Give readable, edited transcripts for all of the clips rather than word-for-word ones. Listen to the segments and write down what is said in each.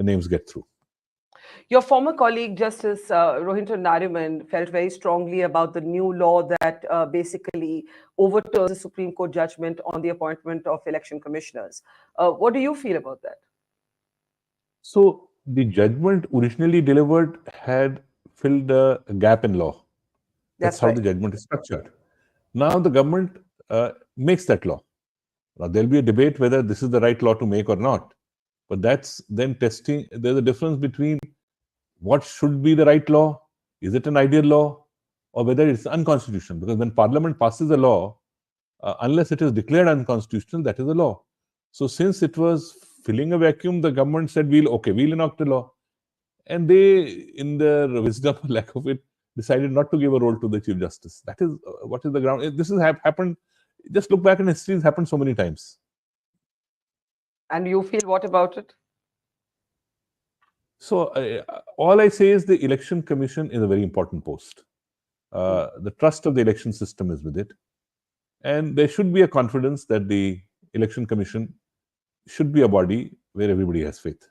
names get through. Your former colleague, Justice Rohinton Nariman, felt very strongly about the new law that basically overturns the Supreme Court judgment on the appointment of election commissioners. What do you feel about that? So the judgment originally delivered had filled a gap in law. That's how right. the judgment is structured. Now the government makes that law. Now there'll be a debate whether this is the right law to make or not. But that's then testing. There's a difference between what should be the right law, is it an ideal law, or whether it's unconstitutional. Because when Parliament passes a law, unless it is declared unconstitutional, that is a law. So since it was filling a vacuum, the government said, we'll enact the law. And they, in their wisdom, lack of it, decided not to give a role to the Chief Justice. That is what is the ground. This has happened. Just look back in history, it's happened so many times. And you feel what about it? So all I say is the Election Commission is a very important post. The trust of the election system is with it. And there should be a confidence that the Election Commission should be a body where everybody has faith.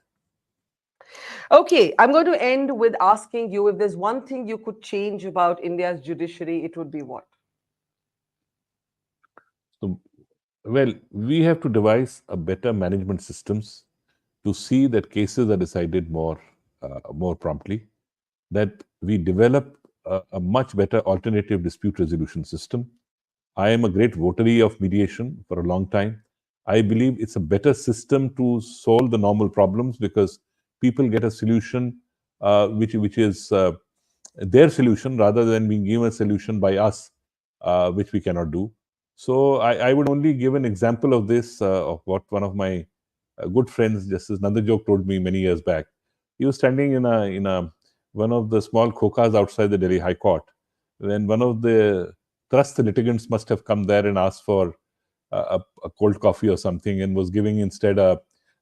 Okay, I'm going to end with asking you, if there's one thing you could change about India's judiciary, it would be what? So, well, we have to devise a better management systems to see that cases are decided more promptly, that we develop a much better alternative dispute resolution system. I am a great votary of mediation for a long time. I believe it's a better system to solve the normal problems because people get a solution which is their solution rather than being given a solution by us, which we cannot do. So I would only give an example of this, of what one of my good friends, Justice Nandajok, told me many years back. He was standing in one of the small khokas outside the Delhi High Court when one of the trust litigants must have come there and asked for a cold coffee or something and was giving instead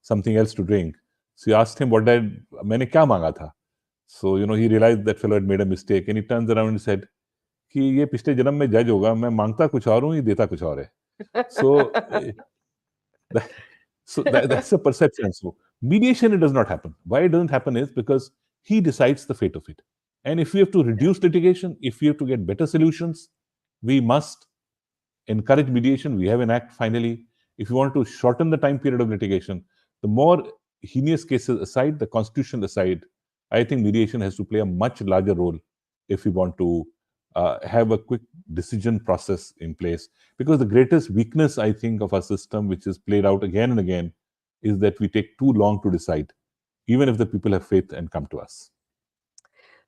something else to drink. So he asked him, maine kya manga tha? So, he realized that fellow had made a mistake and he turns around and said, कि ये पिछले जन्म में जज होगा, मैं मांगता कुछ और हूँ, ये देता कुछ और है. So, that's a perception. So mediation, it does not happen. Why it doesn't happen is because he decides the fate of it. And if we have to reduce litigation, if we have to get better solutions, we must encourage mediation. We have an act finally. If you want to shorten the time period of litigation, the more heinous cases aside, the constitution aside, I think mediation has to play a much larger role if we want to have a quick decision process in place. Because the greatest weakness, I think, of our system, which is played out again and again, is that we take too long to decide, even if the people have faith and come to us.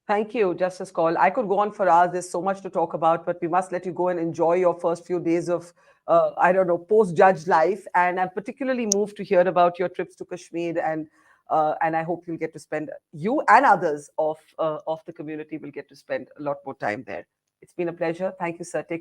Thank you, Justice Kaul. I could go on for hours. There's so much to talk about, but we must let you go and enjoy your first few days of, post-judge life. And I'm particularly moved to hear about your trips to Kashmir, and I hope you'll get to spend, you and others of the community will get to spend a lot more time there. It's been a pleasure. Thank you, sir. Take care.